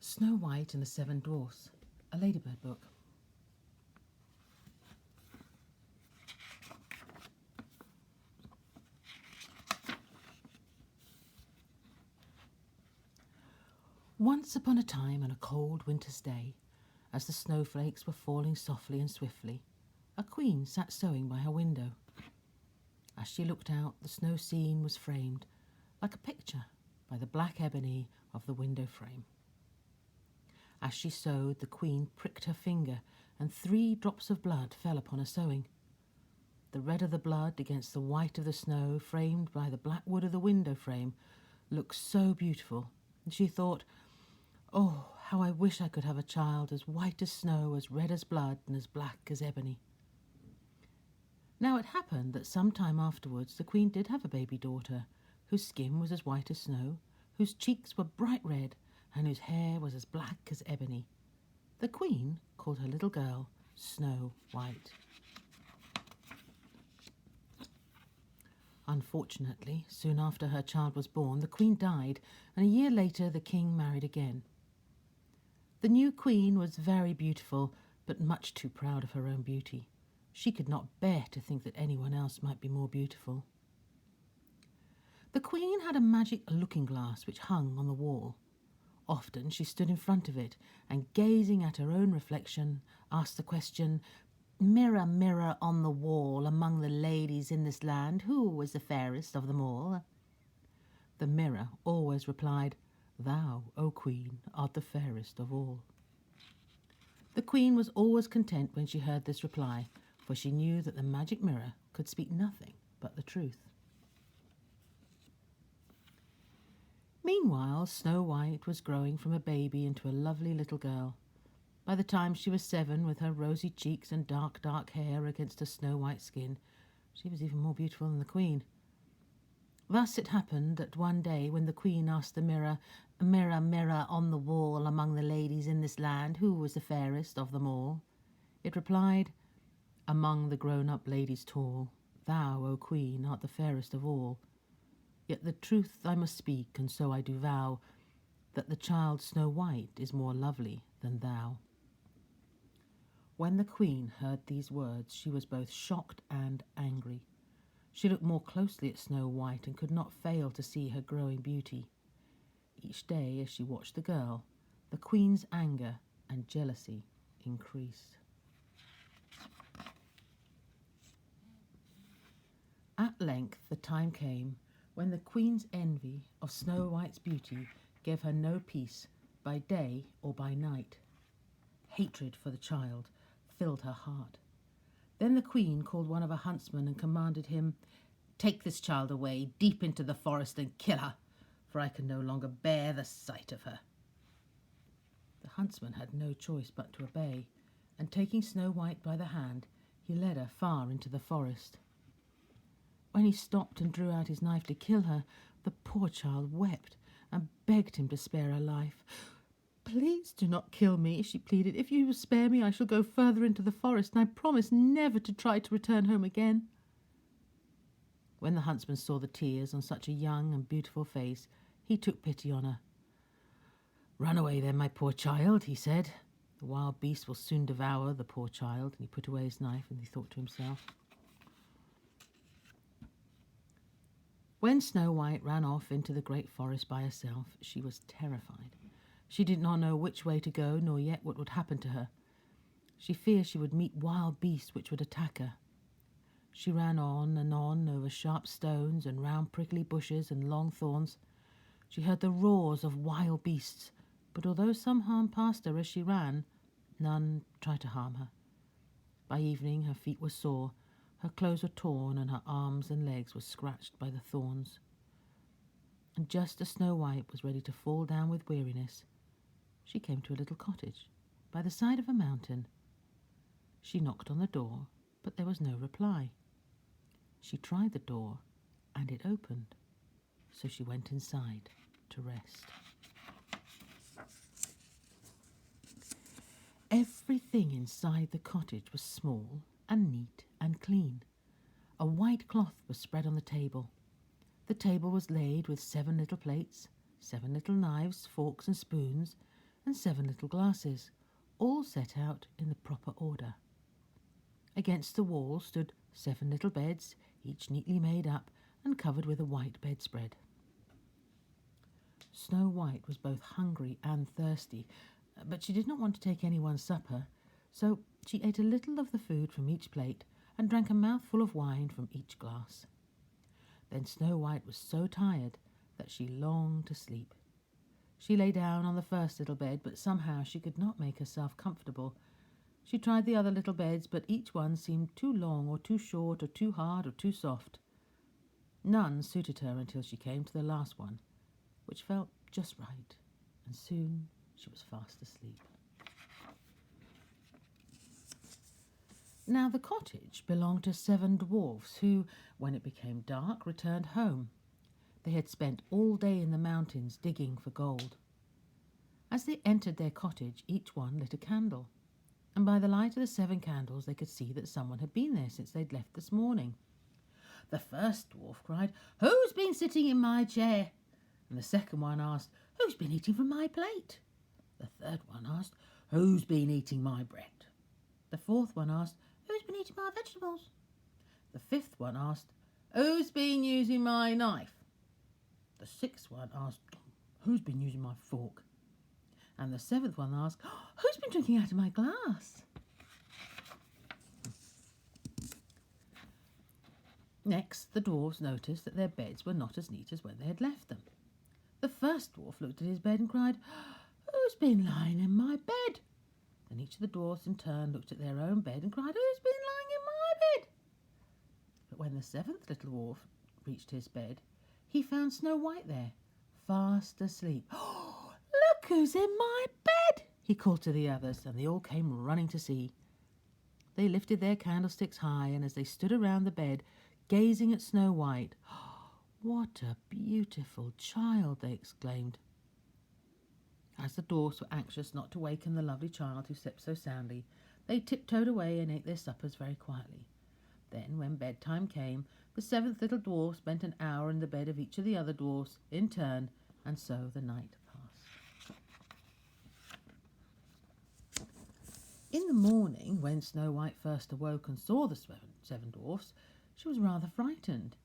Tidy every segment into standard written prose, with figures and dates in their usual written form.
Snow White and the Seven Dwarfs, a Ladybird book. Once upon a time on a cold winter's day, as the snowflakes were falling softly and swiftly, a queen sat sewing by her window. As she looked out, the snow scene was framed like a picture by the black ebony of the window frame. As she sewed, the queen pricked her finger, and 3 drops of blood fell upon her sewing. The red of the blood against the white of the snow framed by the black wood of the window frame looked so beautiful, and she thought, "Oh, how I wish I could have a child as white as snow, as red as blood, and as black as ebony." Now it happened that some time afterwards the queen did have a baby daughter, whose skin was as white as snow, whose cheeks were bright red, and whose hair was as black as ebony. The queen called her little girl Snow White. Unfortunately, soon after her child was born, the queen died, and a year later the king married again. The new queen was very beautiful, but much too proud of her own beauty. She could not bear to think that anyone else might be more beautiful. The queen had a magic looking-glass which hung on the wall. Often she stood in front of it and, gazing at her own reflection, asked the question, "Mirror, mirror on the wall, among the ladies in this land, who is the fairest of them all?" The mirror always replied, "Thou, O Queen, art the fairest of all." The queen was always content when she heard this reply, for she knew that the magic mirror could speak nothing but the truth. Meanwhile, Snow White was growing from a baby into a lovely little girl. By the time she was 7, with her rosy cheeks and dark, dark hair against her snow-white skin, she was even more beautiful than the queen. Thus it happened that one day when the queen asked the mirror, "Mirror, mirror on the wall, among the ladies in this land, who was the fairest of them all?" it replied, "Among the grown-up ladies tall, thou, O Queen, art the fairest of all. Yet the truth I must speak, and so I do vow, that the child Snow White is more lovely than thou." When the queen heard these words, she was both shocked and angry. She looked more closely at Snow White and could not fail to see her growing beauty. Each day, as she watched the girl, the queen's anger and jealousy increased. At length the time came when the queen's envy of Snow White's beauty gave her no peace by day or by night. Hatred for the child filled her heart. Then the queen called one of her huntsmen and commanded him, "Take this child away deep into the forest and kill her, for I can no longer bear the sight of her." The huntsman had no choice but to obey, and taking Snow White by the hand, he led her far into the forest. When he stopped and drew out his knife to kill her, the poor child wept and begged him to spare her life. "Please do not kill me," she pleaded. "If you will spare me, I shall go further into the forest, and I promise never to try to return home again." When the huntsman saw the tears on such a young and beautiful face, he took pity on her. "Run away then, my poor child," he said. "The wild beast will soon devour the poor child." And he put away his knife and he thought to himself. When Snow White ran off into the great forest by herself, she was terrified. She did not know which way to go, nor yet what would happen to her. She feared she would meet wild beasts which would attack her. She ran on and on over sharp stones and round prickly bushes and long thorns. She heard the roars of wild beasts, but although some harm passed her as she ran, none tried to harm her. By evening her feet were sore, her clothes were torn, and her arms and legs were scratched by the thorns. And just as Snow White was ready to fall down with weariness, she came to a little cottage by the side of a mountain. She knocked on the door, but there was no reply. She tried the door, and it opened, so she went inside to rest. Everything inside the cottage was small and neat and clean. A white cloth was spread on the table. The table was laid with 7 little plates, 7 little knives, forks and spoons, and 7 little glasses, all set out in the proper order. Against the wall stood 7 little beds, each neatly made up and covered with a white bedspread. Snow White was both hungry and thirsty, but she did not want to take anyone's supper, so she ate a little of the food from each plate and drank a mouthful of wine from each glass. Then Snow White was so tired that she longed to sleep. She lay down on the first little bed, but somehow she could not make herself comfortable. She tried the other little beds, but each one seemed too long or too short or too hard or too soft. None suited her until she came to the last one, which felt just right, and soon she was fast asleep. Now the cottage belonged to 7 dwarfs who, when it became dark, returned home. They had spent all day in the mountains digging for gold. As they entered their cottage, each one lit a candle, and by the light of the 7 candles they could see that someone had been there since they'd left this morning. The first dwarf cried, "Who's been sitting in my chair?" And the second one asked, "Who's been eating from my plate?" The third one asked, "Who's been eating my bread?" The fourth one asked, "Who's been eating my vegetables?" The fifth one asked, "Who's been using my knife?" The sixth one asked, "Who's been using my fork?" And the seventh one asked, "Who's been drinking out of my glass?" Next, the dwarfs noticed that their beds were not as neat as when they had left them. The first dwarf looked at his bed and cried, "Who's been lying in my bed?" Then each of the dwarfs in turn looked at their own bed and cried, "Who's been lying in my bed?" But when the 7th little dwarf reached his bed, he found Snow White there, fast asleep. "Oh, look who's in my bed!" he called to the others, and they all came running to see. They lifted their candlesticks high, and as they stood around the bed, gazing at Snow White, "What a beautiful child!" they exclaimed. As the dwarfs were anxious not to waken the lovely child who slept so soundly, they tiptoed away and ate their suppers very quietly. Then, when bedtime came, the 7th little dwarf spent an hour in the bed of each of the other dwarfs in turn, and so the night passed. In the morning, when Snow White first awoke and saw the 7 dwarfs, she was rather frightened.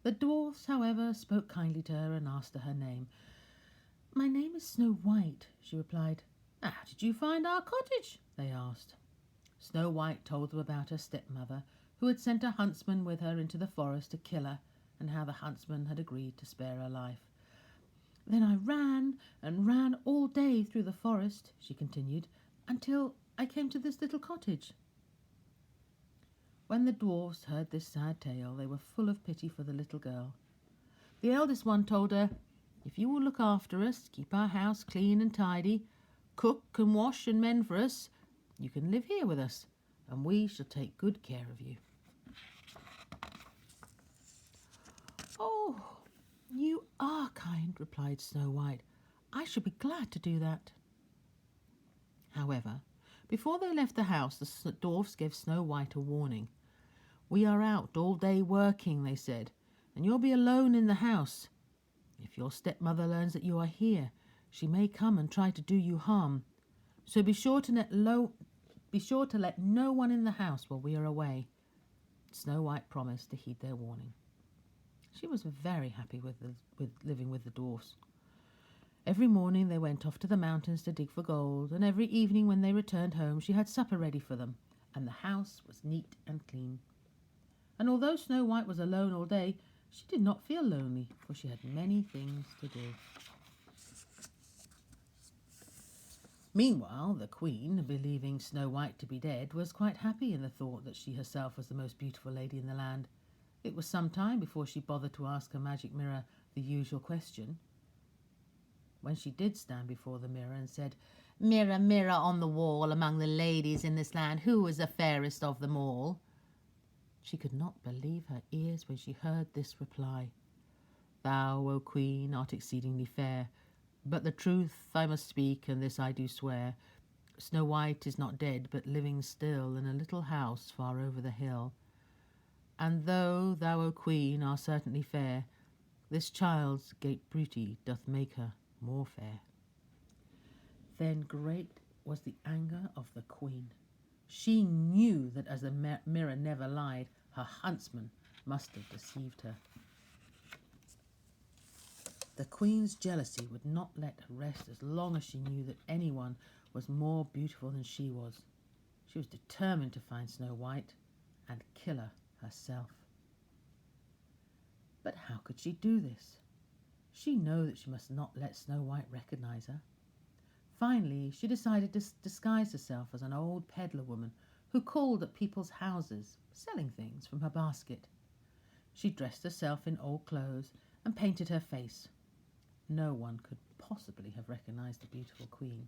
The dwarfs, however, spoke kindly to her and asked her name. "My name is Snow White," she replied. "How did you find our cottage?" they asked. Snow White told them about her stepmother, who had sent a huntsman with her into the forest to kill her, and how the huntsman had agreed to spare her life. "Then I ran and ran all day through the forest," she continued, "until I came to this little cottage." When the dwarfs heard this sad tale, they were full of pity for the little girl. The eldest one told her, "If you will look after us, keep our house clean and tidy, cook and wash and mend for us, you can live here with us, and we shall take good care of you." "Oh, you are kind," replied Snow White. "I shall be glad to do that." However, before they left the house, the dwarfs gave Snow White a warning. "We are out all day working," they said, "and you'll be alone in the house. If your stepmother learns that you are here, she may come and try to do you harm. So be sure to let no one in the house while we are away." Snow White promised to heed their warning. She was very happy with living with the dwarfs. Every morning they went off to the mountains to dig for gold, and every evening when they returned home she had supper ready for them, and the house was neat and clean. And although Snow White was alone all day, she did not feel lonely, for she had many things to do. Meanwhile, the Queen, believing Snow White to be dead, was quite happy in the thought that she herself was the most beautiful lady in the land. It was some time before she bothered to ask her magic mirror the usual question. When she did stand before the mirror and said, "Mirror, mirror on the wall, among the ladies in this land, who is the fairest of them all?" she could not believe her ears when she heard this reply. "Thou, O Queen, art exceedingly fair, but the truth I must speak, and this I do swear. Snow White is not dead, but living still in a little house far over the hill. And though thou, O Queen, are certainly fair, this child's great beauty doth make her more fair." Then great was the anger of the queen. She knew that as the mirror never lied, her huntsman must have deceived her. The queen's jealousy would not let her rest as long as she knew that anyone was more beautiful than she was. She was determined to find Snow White and kill her herself. But how could she do this? She knew that she must not let Snow White recognize her. Finally, she decided to disguise herself as an old peddler woman who called at people's houses, selling things from her basket. She dressed herself in old clothes and painted her face. No one could possibly have recognized the beautiful queen.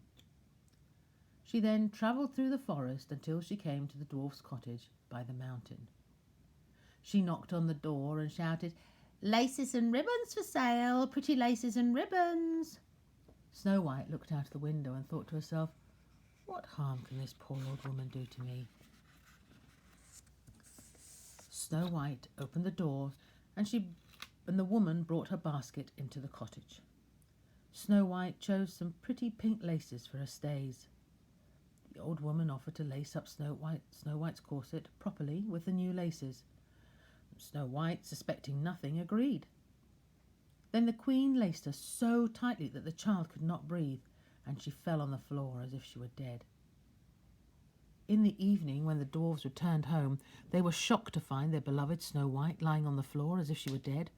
She then travelled through the forest until she came to the dwarf's cottage by the mountain. She knocked on the door and shouted, "Laces and ribbons for sale, pretty laces and ribbons." Snow White looked out of the window and thought to herself, "What harm can this poor old woman do to me?" Snow White opened the door and the woman brought her basket into the cottage. Snow White chose some pretty pink laces for her stays. The old woman offered to lace up Snow White's corset properly with the new laces. Snow White, suspecting nothing, agreed. Then the queen laced her so tightly that the child could not breathe, and she fell on the floor as if she were dead. In the evening, when the dwarves returned home, they were shocked to find their beloved Snow White lying on the floor as if she were dead.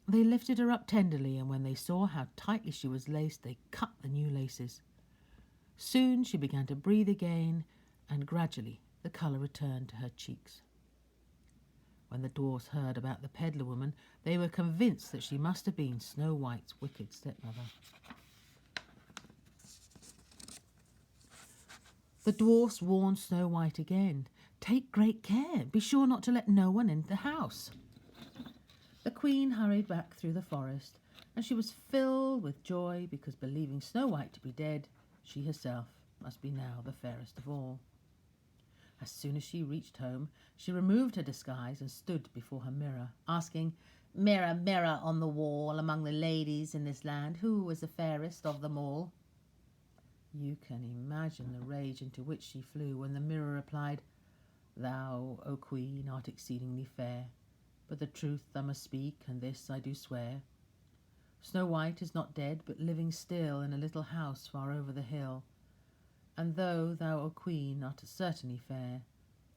They lifted her up tenderly, and when they saw how tightly she was laced, they cut the new laces. Soon she began to breathe again, and gradually the colour returned to her cheeks. When the dwarfs heard about the peddler woman, they were convinced that she must have been Snow White's wicked stepmother. The dwarfs warned Snow White again, "Take great care, be sure not to let no one into the house." The queen hurried back through the forest, and she was filled with joy because, believing Snow White to be dead, she herself must be now the fairest of all. As soon as she reached home, she removed her disguise and stood before her mirror, asking, "Mirror, mirror on the wall, among the ladies in this land, who was the fairest of them all?" You can imagine the rage into which she flew when the mirror replied, "Thou, O queen, art exceedingly fair, but the truth I must speak, and this I do swear. Snow White is not dead, but living still in a little house far over the hill. And though thou, O queen, art certainly fair,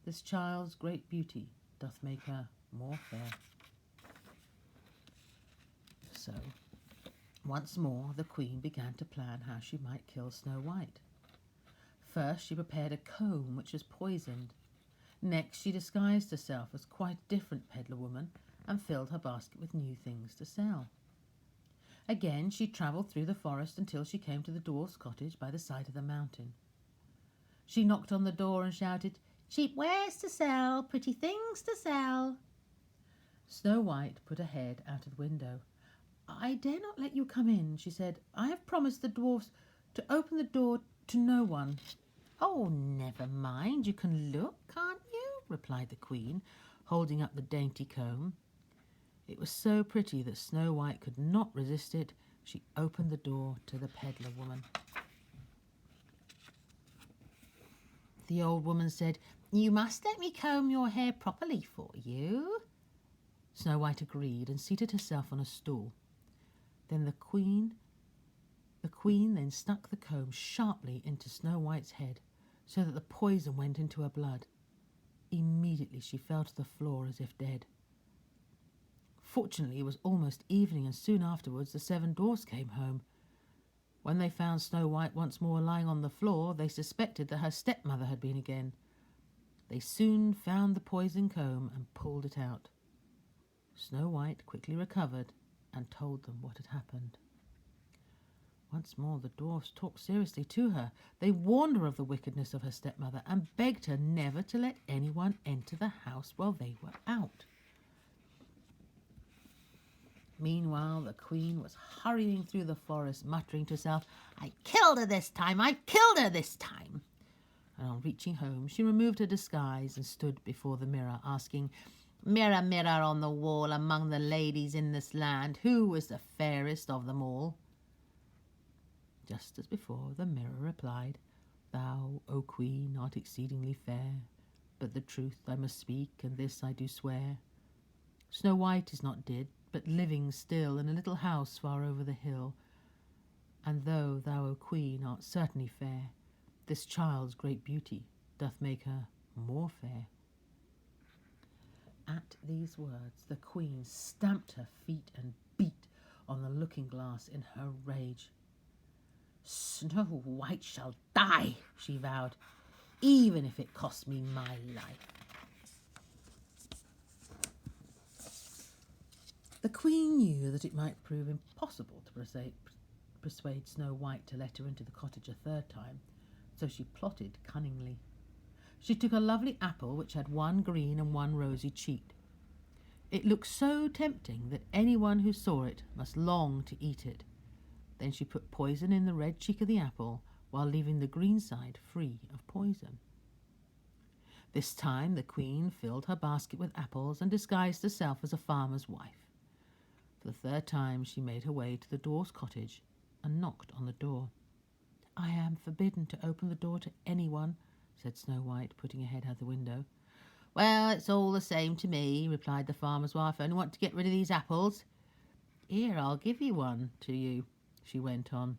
this child's great beauty doth make her more fair." So, once more the queen began to plan how she might kill Snow White. First she prepared a comb which was poisoned. Next she disguised herself as quite a different peddler woman and filled her basket with new things to sell. Again she travelled through the forest until she came to the dwarf's cottage by the side of the mountain. She knocked on the door and shouted, "Cheap wares to sell, pretty things to sell." Snow White put her head out of the window. "I dare not let you come in," she said. "I have promised the dwarfs to open the door to no one." "Oh, never mind, you can look, can't you?" replied the queen, holding up the dainty comb. It was so pretty that Snow White could not resist it. She opened the door to the peddler woman. The old woman said, "You must let me comb your hair properly for you." Snow White agreed and seated herself on a stool. Then the queen then stuck the comb sharply into Snow White's head so that the poison went into her blood. Immediately she fell to the floor as if dead. Fortunately, it was almost evening, and soon afterwards the 7 dwarfs came home. When they found Snow White once more lying on the floor, they suspected that her stepmother had been again. They soon found the poison comb and pulled it out. Snow White quickly recovered and told them what had happened. Once more the dwarfs talked seriously to her. They warned her of the wickedness of her stepmother and begged her never to let anyone enter the house while they were out. Meanwhile, the queen was hurrying through the forest, muttering to herself, "I killed her this time! I killed her this time!" And on reaching home, she removed her disguise and stood before the mirror, asking, "Mirror, mirror on the wall, among the ladies in this land, who was the fairest of them all?" Just as before, the mirror replied, "Thou, O Queen, art exceedingly fair, but the truth I must speak, and this I do swear. Snow White is not dead, but living still in a little house far over the hill. And though thou, O Queen, art certainly fair, this child's great beauty doth make her more fair." At these words, the Queen stamped her feet and beat on the looking-glass in her rage. "Snow White shall die," she vowed, "even if it costs me my life." The Queen knew that it might prove impossible to persuade Snow White to let her into the cottage a third time, so she plotted cunningly. She took a lovely apple which had one green and one rosy cheek. It looked so tempting that anyone who saw it must long to eat it. Then she put poison in the red cheek of the apple, while leaving the green side free of poison. This time the Queen filled her basket with apples and disguised herself as a farmer's wife. For the third time she made her way to the dwarf's cottage and knocked on the door. "I am forbidden to open the door to anyone," said Snow White, putting her head out the window. "Well, it's all the same to me," replied the farmer's wife. "I only want to get rid of these apples. Here, I'll give you one to you," she went on,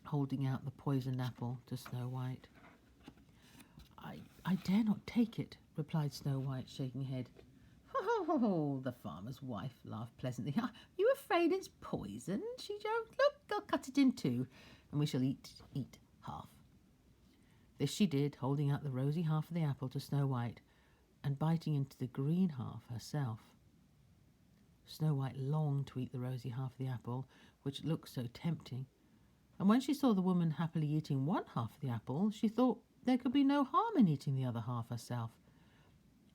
holding out the poisoned apple to Snow White. I dare not take it," replied Snow White, shaking her head. "Oh," the farmer's wife laughed pleasantly. "Are you afraid it's poison?" she joked. "Look, I'll cut it in two, and we shall eat half." This she did, holding out the rosy half of the apple to Snow White and biting into the green half herself. Snow White longed to eat the rosy half of the apple, which looked so tempting, and when she saw the woman happily eating one half of the apple, she thought there could be no harm in eating the other half herself.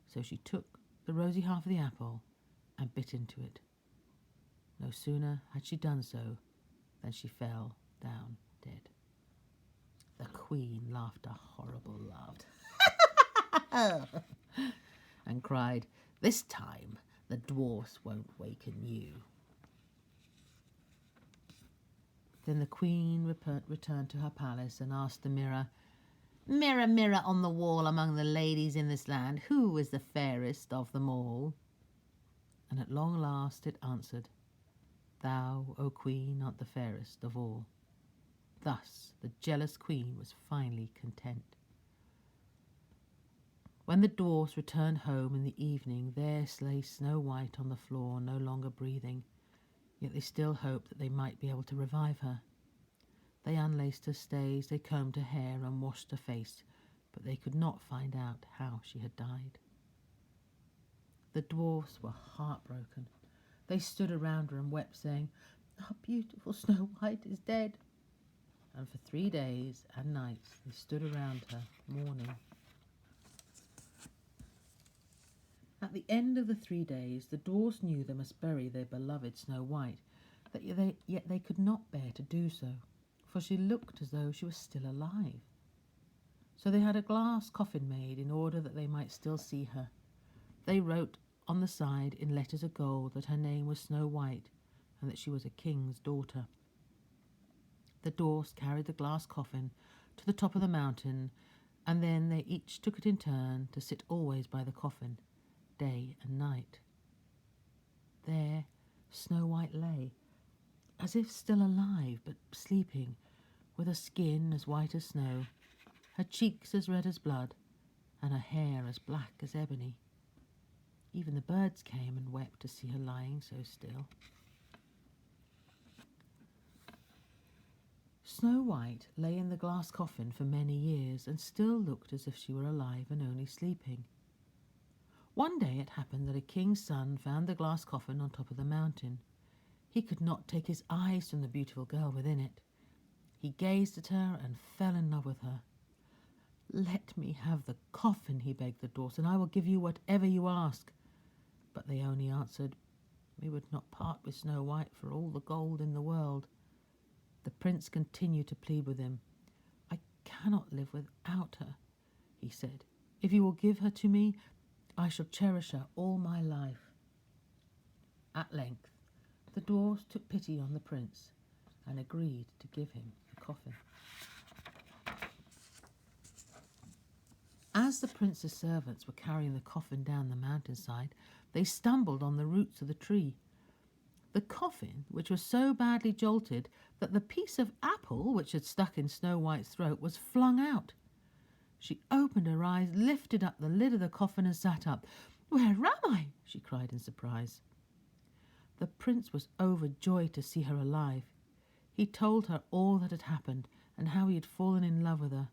So she took the rosy half of the apple and bit into it. No sooner had she done so than she fell down dead. The Queen laughed a horrible laugh and cried, "This time the dwarfs won't waken you." Then the Queen returned to her palace and asked the mirror, "Mirror, mirror on the wall among the ladies in this land, who is the fairest of them all?" And at long last it answered, "Thou, O Queen, art the fairest of all." Thus the jealous Queen was finally content. When the dwarfs returned home in the evening, there lay Snow White on the floor, no longer breathing, yet they still hoped that they might be able to revive her. They unlaced her stays, they combed her hair and washed her face, but they could not find out how she had died. The dwarfs were heartbroken. They stood around her and wept, saying, "Our beautiful Snow White is dead." And for 3 days and nights they stood around her, mourning. At the end of the 3 days, the dwarfs knew they must bury their beloved Snow White, yet they could not bear to do so, for she looked as though she was still alive. So they had a glass coffin made in order that they might still see her. They wrote on the side in letters of gold that her name was Snow White and that she was a king's daughter. The dwarfs carried the glass coffin to the top of the mountain, and then they each took it in turn to sit always by the coffin, day and night. There Snow White lay, as if still alive but sleeping, with her skin as white as snow, her cheeks as red as blood, and her hair as black as ebony. Even the birds came and wept to see her lying so still. Snow White lay in the glass coffin for many years and still looked as if she were alive and only sleeping. One day it happened that a king's son found the glass coffin on top of the mountain. He could not take his eyes from the beautiful girl within it. He gazed at her and fell in love with her. "Let me have the coffin," he begged the dwarfs, "and I will give you whatever you ask." But they only answered, "We would not part with Snow White for all the gold in the world." The prince continued to plead with him. "I cannot live without her," he said. "If you will give her to me, I shall cherish her all my life." At length, the dwarfs took pity on the prince and agreed to give him the coffin. As the prince's servants were carrying the coffin down the mountainside, they stumbled on the roots of the tree. The coffin, which was so badly jolted that the piece of apple which had stuck in Snow White's throat was flung out. She opened her eyes, lifted up the lid of the coffin and sat up. "Where am I?" she cried in surprise. The prince was overjoyed to see her alive. He told her all that had happened and how he had fallen in love with her.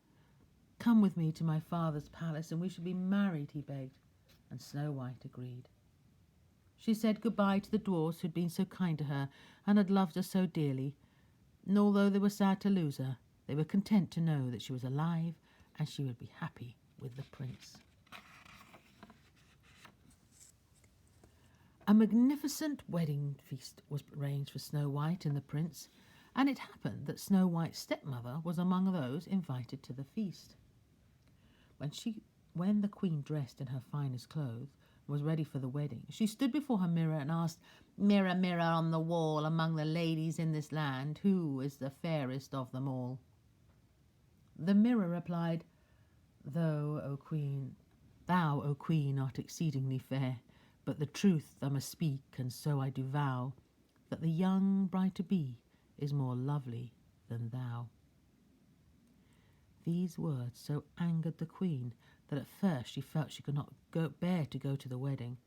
"Come with me to my father's palace and we shall be married," he begged, and Snow White agreed. She said goodbye to the dwarfs who had been so kind to her and had loved her so dearly, and although they were sad to lose her, they were content to know that she was alive and she would be happy with the prince. A magnificent wedding feast was arranged for Snow White and the prince, and it happened that Snow White's stepmother was among those invited to the feast. When the queen dressed in her finest clothes and was ready for the wedding, she stood before her mirror and asked, "Mirror, mirror on the wall, among the ladies in this land, who is the fairest of them all?" The mirror replied, Thou, O queen, art exceedingly fair, but the truth I must speak, and so I do vow, that the young bride-to-be is more lovely than thou." These words so angered the queen that at first she felt she could not bear to go to the wedding.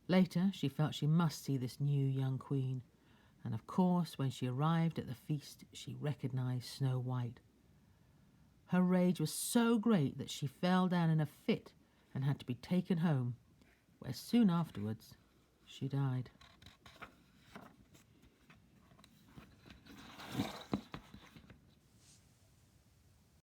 Later she felt she must see this new young queen, and of course when she arrived at the feast she recognized Snow White. Her rage was so great that she fell down in a fit and had to be taken home, where soon afterwards she died.